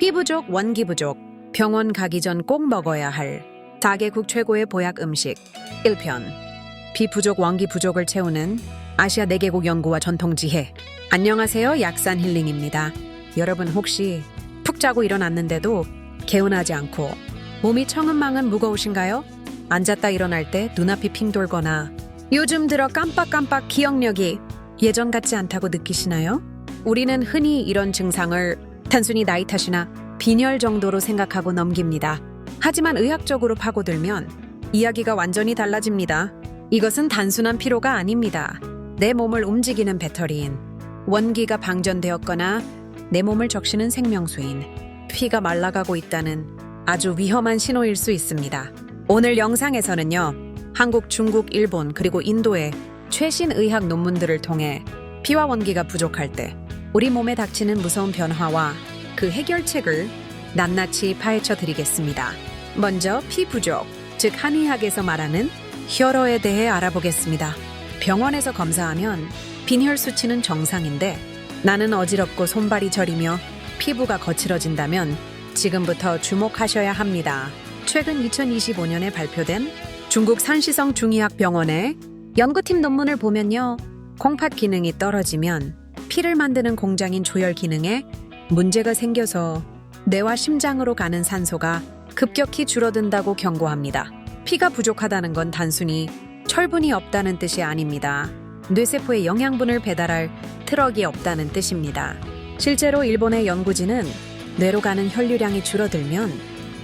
피 부족, 원기 부족, 병원 가기 전 꼭 먹어야 할 4개국 최고의 보약 음식 1편. 피 부족, 원기 부족을 채우는 아시아 4개국 연구와 전통 지혜. 안녕하세요, 약산 힐링입니다. 여러분 혹시 푹 자고 일어났는데도 개운하지 않고 몸이 청은망은 무거우신가요? 앉았다 일어날 때 눈앞이 핑 돌거나 요즘 들어 깜빡깜빡 기억력이 예전 같지 않다고 느끼시나요? 우리는 흔히 이런 증상을 단순히 나이 탓이나 빈혈 정도로 생각하고 넘깁니다. 하지만 의학적으로 파고들면 이야기가 완전히 달라집니다. 이것은 단순한 피로가 아닙니다. 내 몸을 움직이는 배터리인 원기가 방전되었거나 내 몸을 적시는 생명수인 피가 말라가고 있다는 아주 위험한 신호일 수 있습니다. 오늘 영상에서는요, 한국, 중국, 일본 그리고 인도의 최신 의학 논문들을 통해 피와 원기가 부족할 때 우리 몸에 닥치는 무서운 변화와 그 해결책을 낱낱이 파헤쳐 드리겠습니다. 먼저 피 부족, 즉 한의학에서 말하는 혈어에 대해 알아보겠습니다. 병원에서 검사하면 빈혈 수치는 정상인데 나는 어지럽고 손발이 저리며 피부가 거칠어진다면 지금부터 주목하셔야 합니다. 최근 2025년에 발표된 중국 산시성 중의학병원의 연구팀 논문을 보면요, 콩팥 기능이 떨어지면 피를 만드는 공장인 조혈 기능에 문제가 생겨서 뇌와 심장으로 가는 산소가 급격히 줄어든다고 경고합니다. 피가 부족하다는 건 단순히 철분이 없다는 뜻이 아닙니다. 뇌세포에 영양분을 배달할 트럭이 없다는 뜻입니다. 실제로 일본의 연구진은 뇌로 가는 혈류량이 줄어들면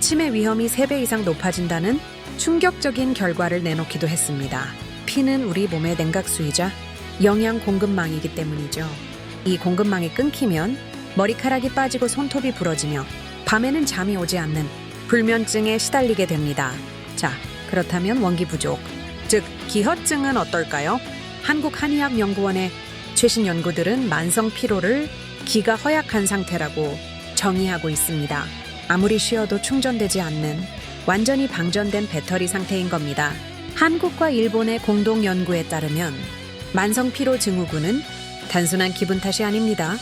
치매 위험이 3배 이상 높아진다는 충격적인 결과를 내놓기도 했습니다. 피는 우리 몸의 냉각수이자 영양 공급망이기 때문이죠. 이 공급망이 끊기면 머리카락이 빠지고 손톱이 부러지며 밤에는 잠이 오지 않는 불면증에 시달리게 됩니다. 자, 그렇다면 원기 부족, 즉 기허증은 어떨까요? 한국한의학연구원의 최신 연구들은 만성 피로를 기가 허약한 상태라고 정의하고 있습니다. 아무리 쉬어도 충전되지 않는 완전히 방전된 배터리 상태인 겁니다. 한국과 일본의 공동 연구에 따르면 만성 피로 증후군은 단순한 기분 탓이 아닙니다.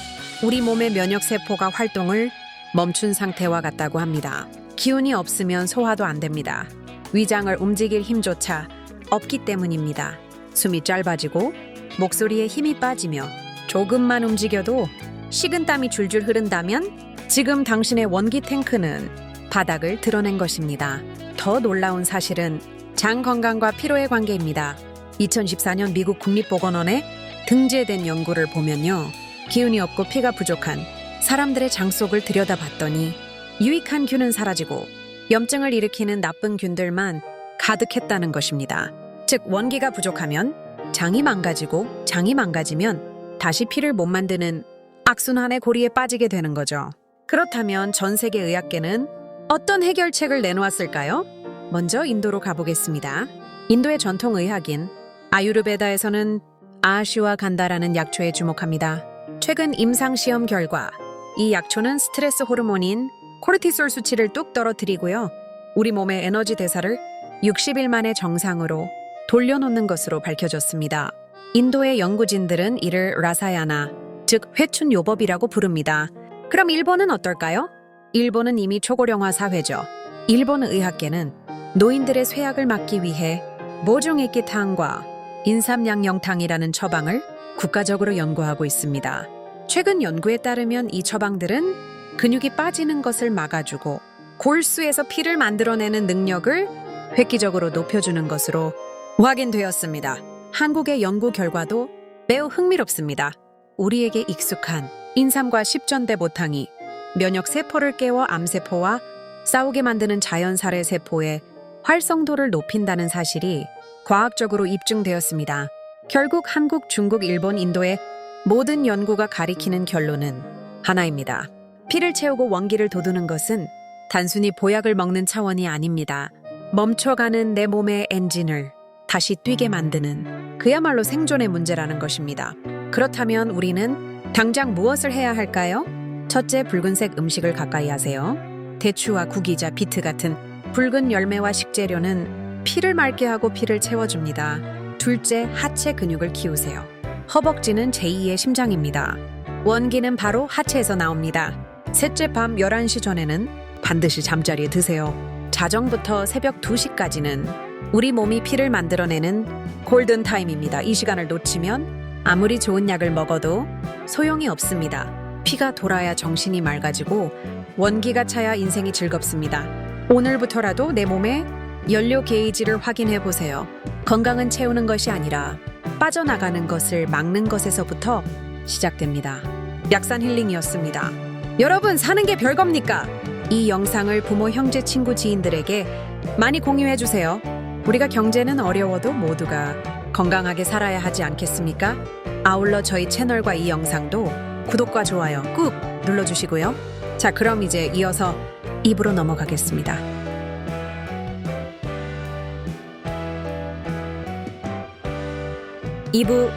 우리 몸의 면역 세포가 활동을 멈춘 상태와 같다고 합니다. 기운이 없으면 소화도 안 됩니다. 위장을 움직일 힘조차 없기 때문입니다. 숨이 짧아지고 목소리에 힘이 빠지며 조금만 움직여도 식은땀이 줄줄 흐른다면 지금 당신의 원기 탱크는 바닥을 드러낸 것입니다. 더 놀라운 사실은 장 건강과 피로의 관계입니다. 2014년 미국 국립보건원에 등재된 연구를 보면요, 기운이 없고 피가 부족한 사람들의 장 속을 들여다봤더니 유익한 균은 사라지고 염증을 일으키는 나쁜 균들만 가득했다는 것입니다. 즉 원기가 부족하면 장이 망가지고 장이 망가지면 다시 피를 못 만드는 악순환의 고리에 빠지게 되는 거죠. 그렇다면 전 세계 의학계는 어떤 해결책을 내놓았을까요? 먼저 인도로 가보겠습니다. 인도의 전통 의학인 아유르베다에서는 아슈와간다라는 약초에 주목합니다. 최근 임상시험 결과 이 약초는 스트레스 호르몬인 코르티솔 수치를 뚝 떨어뜨리고요, 우리 몸의 에너지 대사를 60일 만에 정상으로 돌려놓는 것으로 밝혀졌습니다. 인도의 연구진들은 이를 라사야나, 즉 회춘요법이라고 부릅니다. 그럼 일본은 어떨까요? 일본은 이미 초고령화 사회죠. 일본 의학계는 노인들의 쇠약을 막기 위해 모종이끼탕과 인삼양령탕이라는 처방을 국가적으로 연구하고 있습니다. 최근 연구에 따르면 이 처방들은 근육이 빠지는 것을 막아주고 골수에서 피를 만들어내는 능력을 획기적으로 높여주는 것으로 확인되었습니다. 한국의 연구 결과도 매우 흥미롭습니다. 우리에게 익숙한 인삼과 십전대 모탕이 면역 세포를 깨워 암세포와 싸우게 만드는 자연살해 세포의 활성도를 높인다는 사실이 과학적으로 입증되었습니다. 결국 한국, 중국, 일본, 인도의 모든 연구가 가리키는 결론은 하나입니다. 피를 채우고 원기를 돋우는 것은 단순히 보약을 먹는 차원이 아닙니다. 멈춰가는 내 몸의 엔진을 다시 뛰게 만드는 그야말로 생존의 문제라는 것입니다. 그렇다면 우리는 당장 무엇을 해야 할까요? 첫째, 붉은색 음식을 가까이 하세요. 대추와 구기자, 비트 같은 붉은 열매와 식재료는 피를 맑게 하고 피를 채워줍니다. 둘째, 하체 근육을 키우세요. 허벅지는 제2의 심장입니다. 원기는 바로 하체에서 나옵니다. 셋째 밤 11시 전에는 반드시 잠자리에 드세요. 자정부터 새벽 2시까지는 우리 몸이 피를 만들어내는 골든타임입니다. 이 시간을 놓치면 아무리 좋은 약을 먹어도 소용이 없습니다. 피가 돌아야 정신이 맑아지고 원기가 차야 인생이 즐겁습니다. 오늘부터라도 내 몸의 연료 게이지를 확인해 보세요. 건강은 채우는 것이 아니라 빠져나가는 것을 막는 것에서부터 시작됩니다. 약산 힐링이었습니다. 여러분, 사는 게 별겁니까? 이 영상을 부모, 형제, 친구, 지인들에게 많이 공유해 주세요. 우리가 경제는 어려워도 모두가 건강하게 살아야 하지 않겠습니까? 아울러 저희 채널과 이 영상도 구독과 좋아요 꾹 눌러주시고요. 자, 그럼 이제 이어서 2부로 넘어가겠습니다. 2부,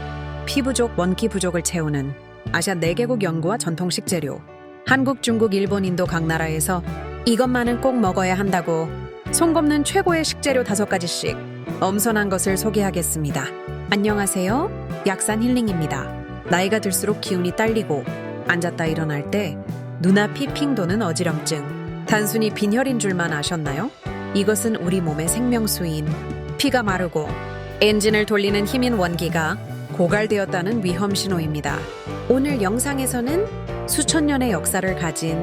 피 부족, 원기 부족을 채우는 아시아 4개국 연구와 전통 식재료. 한국, 중국, 일본, 인도 각 나라에서 이것만은 꼭 먹어야 한다고 손꼽는 최고의 식재료 5가지씩 엄선한 것을 소개하겠습니다. 안녕하세요. 약산 힐링입니다. 나이가 들수록 기운이 딸리고 앉았다 일어날 때 눈앞이 핑 도는 어지럼증. 단순히 빈혈인 줄만 아셨나요? 이것은 우리 몸의 생명수인 피가 마르고 엔진을 돌리는 힘인 원기가 고갈되었다는 위험 신호입니다. 오늘 영상에서는 수천 년의 역사를 가진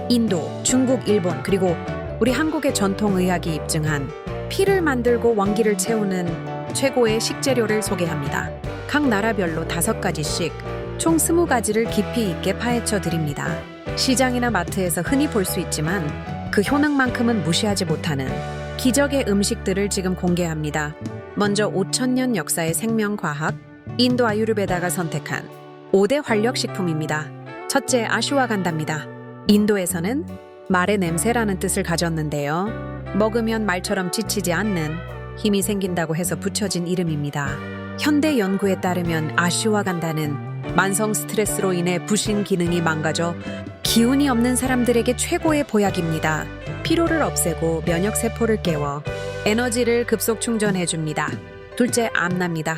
인도, 중국, 일본, 그리고 우리 한국의 전통의학이 입증한 피를 만들고 원기를 채우는 최고의 식재료를 소개합니다. 각 나라별로 5가지씩 총 20가지를 깊이 있게 파헤쳐 드립니다. 시장이나 마트에서 흔히 볼 수 있지만 그 효능만큼은 무시하지 못하는 기적의 음식들을 지금 공개합니다. 먼저 5,000년 역사의 생명과학, 인도 아유르베다가 선택한 5대 활력식품입니다. 첫째, 아슈와간다입니다. 인도에서는 말의 냄새라는 뜻을 가졌는데요. 먹으면 말처럼 지치지 않는 힘이 생긴다고 해서 붙여진 이름입니다. 현대 연구에 따르면 아슈와간다는 만성 스트레스로 인해 부신 기능이 망가져 기운이 없는 사람들에게 최고의 보약입니다. 피로를 없애고 면역세포를 깨워 에너지를 급속 충전해줍니다. 둘째, 암납니다.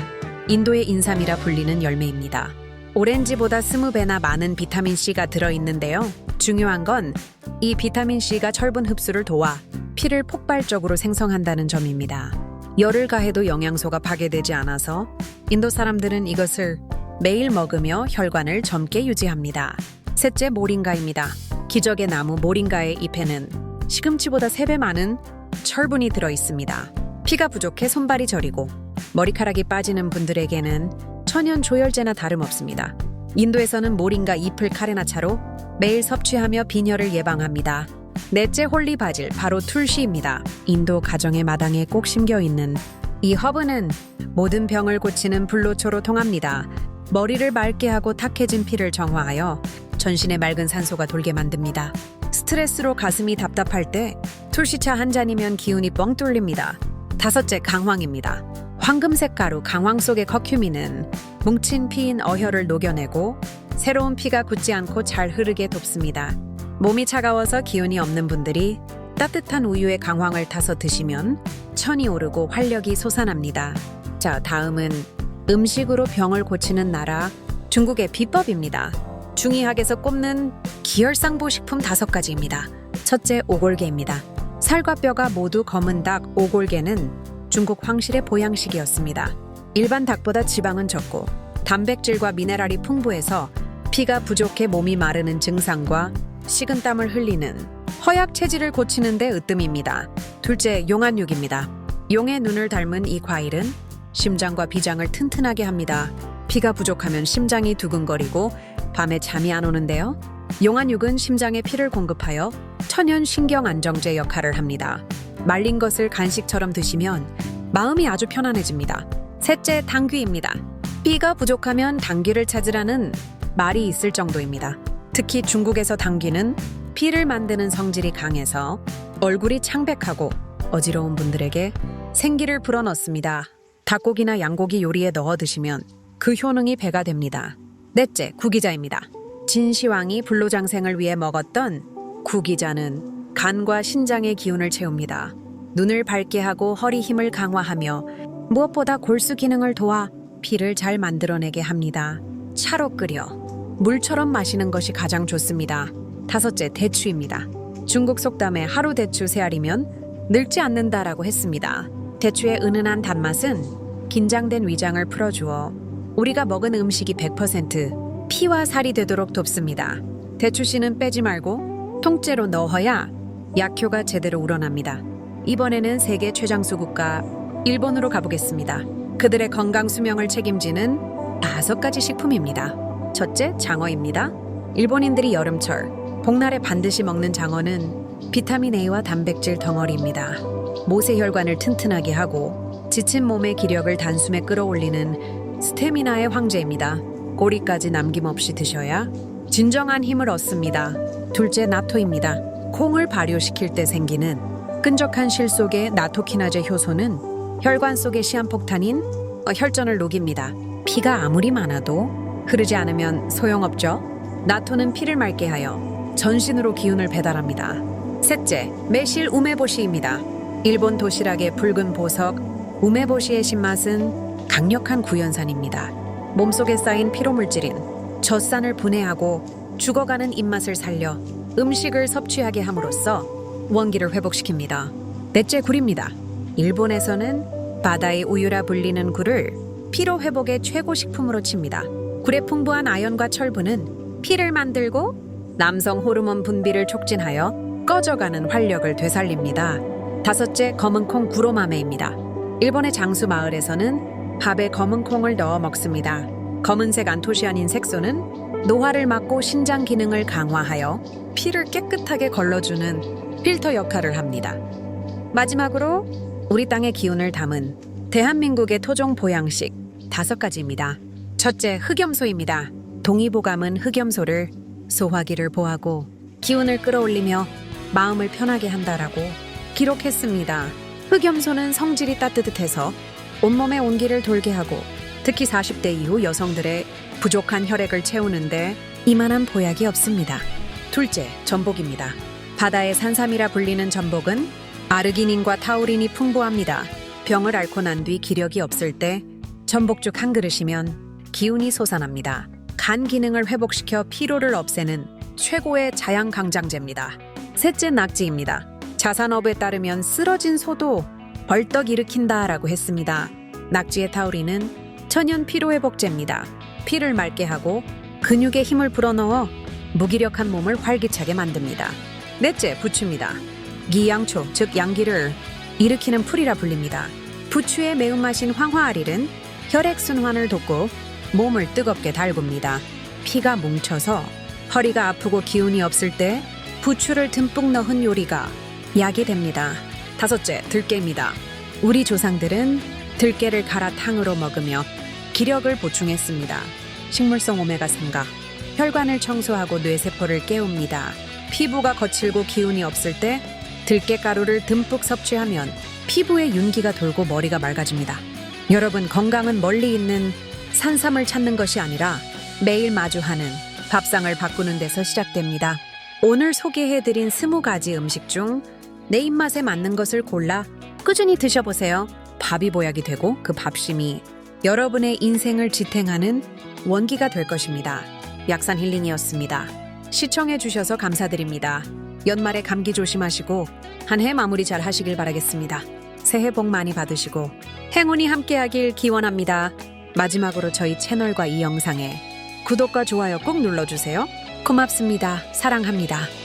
인도의 인삼이라 불리는 열매입니다. 오렌지보다 20배나 많은 비타민C가 들어있는데요. 중요한 건 이 비타민C가 철분 흡수를 도와 피를 폭발적으로 생성한다는 점입니다. 열을 가해도 영양소가 파괴되지 않아서 인도 사람들은 이것을 매일 먹으며 혈관을 젊게 유지합니다. 셋째, 모링가입니다. 기적의 나무 모링가의 잎에는 시금치보다 3배 많은 철분이 들어있습니다. 피가 부족해 손발이 저리고 머리카락이 빠지는 분들에게는 천연 조혈제나 다름없습니다. 인도에서는 모링가 잎을 카레나차로 매일 섭취하며 빈혈을 예방합니다. 넷째, 홀리 바질, 바로 툴시입니다. 인도 가정의 마당에 꼭 심겨있는 이 허브는 모든 병을 고치는 불로초로 통합니다. 머리를 맑게 하고 탁해진 피를 정화하여 전신에 맑은 산소가 돌게 만듭니다. 스트레스로 가슴이 답답할 때 툴시차 한 잔이면 기운이 뻥 뚫립니다. 다섯째, 강황입니다. 황금색 가루 강황 속의 커큐민은 뭉친 피인 어혈을 녹여내고 새로운 피가 굳지 않고 잘 흐르게 돕습니다. 몸이 차가워서 기운이 없는 분들이 따뜻한 우유에 강황을 타서 드시면 천이 오르고 활력이 솟아납니다. 자, 다음은 음식으로 병을 고치는 나라 중국의 비법입니다. 중의학에서 꼽는 기혈상보 식품 5가지입니다. 첫째, 오골계입니다. 살과 뼈가 모두 검은 닭 오골계는 중국 황실의 보양식이었습니다. 일반 닭보다 지방은 적고 단백질과 미네랄이 풍부해서 피가 부족해 몸이 마르는 증상과 식은땀을 흘리는 허약 체질을 고치는 데 으뜸입니다. 둘째, 용안육입니다. 용의 눈을 닮은 이 과일은 심장과 비장을 튼튼하게 합니다. 피가 부족하면 심장이 두근거리고 밤에 잠이 안 오는데요. 용안육은 심장에 피를 공급하여 천연 신경 안정제 역할을 합니다. 말린 것을 간식처럼 드시면 마음이 아주 편안해집니다. 셋째, 당귀입니다. 피가 부족하면 당귀를 찾으라는 말이 있을 정도입니다. 특히 중국에서 당귀는 피를 만드는 성질이 강해서 얼굴이 창백하고 어지러운 분들에게 생기를 불어넣습니다. 닭고기나 양고기 요리에 넣어 드시면 그 효능이 배가 됩니다. 넷째, 구기자입니다. 진시황이 불로장생을 위해 먹었던 구기자는 간과 신장의 기운을 채웁니다. 눈을 밝게 하고 허리 힘을 강화하며 무엇보다 골수 기능을 도와 피를 잘 만들어내게 합니다. 차로 끓여 물처럼 마시는 것이 가장 좋습니다. 5째, 대추입니다. 중국 속담에 하루 대추 세 알이면 늙지 않는다라고 했습니다. 대추의 은은한 단맛은 긴장된 위장을 풀어주어 우리가 먹은 음식이 100% 피와 살이 되도록 돕습니다. 대추씨는 빼지 말고 통째로 넣어야 약효가 제대로 우러납니다. 이번에는 세계 최장수 국가 일본으로 가보겠습니다. 그들의 건강 수명을 책임지는 5가지 식품입니다. 첫째, 장어입니다. 일본인들이 여름철, 복날에 반드시 먹는 장어는 비타민 A와 단백질 덩어리입니다. 모세혈관을 튼튼하게 하고 지친 몸의 기력을 단숨에 끌어올리는 스태미나의 황제입니다. 꼬리까지 남김없이 드셔야 진정한 힘을 얻습니다. 둘째, 나토입니다. 콩을 발효시킬 때 생기는 끈적한 실 속의 나토키나제 효소는 혈관 속의 시한폭탄인 혈전을 녹입니다. 피가 아무리 많아도 흐르지 않으면 소용없죠. 나토는 피를 맑게 하여 전신으로 기운을 배달합니다. 셋째, 매실 우메보시입니다. 일본 도시락의 붉은 보석 우메보시의 신맛은 강력한 구연산입니다. 몸속에 쌓인 피로물질인 젖산을 분해하고 죽어가는 입맛을 살려 음식을 섭취하게 함으로써 원기를 회복시킵니다. 넷째, 굴입니다. 일본에서는 바다의 우유라 불리는 굴을 피로 회복의 최고 식품으로 칩니다. 굴의 풍부한 아연과 철분은 피를 만들고 남성 호르몬 분비를 촉진하여 꺼져가는 활력을 되살립니다. 다섯째, 검은콩 구로마메입니다. 일본의 장수 마을에서는 밥에 검은콩을 넣어 먹습니다. 검은색 안토시아닌 색소는 노화를 막고 신장 기능을 강화하여 피를 깨끗하게 걸러주는 필터 역할을 합니다. 마지막으로 우리 땅의 기운을 담은 대한민국의 토종 보양식 5가지입니다. 첫째, 흑염소입니다. 동의보감은 흑염소를 소화기를 보하고 기운을 끌어올리며 마음을 편하게 한다라고 기록했습니다. 흑염소는 성질이 따뜻해서 온몸의 온기를 돌게 하고 특히 40대 이후 여성들의 부족한 혈액을 채우는데 이만한 보약이 없습니다. 둘째, 전복입니다. 바다의 산삼이라 불리는 전복은 아르기닌과 타우린이 풍부합니다. 병을 앓고 난 뒤 기력이 없을 때 전복죽 한 그릇이면 기운이 솟아납니다. 간 기능을 회복시켜 피로를 없애는 최고의 자양강장제입니다. 셋째, 낙지입니다. 자산어부에 따르면 쓰러진 소도 벌떡 일으킨다라고 했습니다. 낙지의 타우린은 천연 피로회복제입니다. 피를 맑게 하고 근육에 힘을 불어넣어 무기력한 몸을 활기차게 만듭니다. 넷째, 부추입니다. 기양초, 즉 양기를 일으키는 풀이라 불립니다. 부추의 매운맛인 황화알일은 혈액순환을 돕고 몸을 뜨겁게 달굽니다. 피가 뭉쳐서 허리가 아프고 기운이 없을 때 부추를 듬뿍 넣은 요리가 약이 됩니다. 다섯째, 들깨입니다. 우리 조상들은 들깨를 갈아 탕으로 먹으며 기력을 보충했습니다. 식물성 오메가3가 혈관을 청소하고 뇌세포를 깨웁니다. 피부가 거칠고 기운이 없을 때 들깨가루를 듬뿍 섭취하면 피부에 윤기가 돌고 머리가 맑아집니다. 여러분, 건강은 멀리 있는 산삼을 찾는 것이 아니라 매일 마주하는 밥상을 바꾸는 데서 시작됩니다. 오늘 소개해드린 20가지 음식 중 내 입맛에 맞는 것을 골라 꾸준히 드셔보세요. 밥이 보약이 되고 그 밥심이 여러분의 인생을 지탱하는 원기가 될 것입니다. 약산 힐링이었습니다. 시청해주셔서 감사드립니다. 연말에 감기 조심하시고 한 해 마무리 잘 하시길 바라겠습니다. 새해 복 많이 받으시고 행운이 함께하길 기원합니다. 마지막으로 저희 채널과 이 영상에 구독과 좋아요 꼭 눌러주세요. 고맙습니다. 사랑합니다.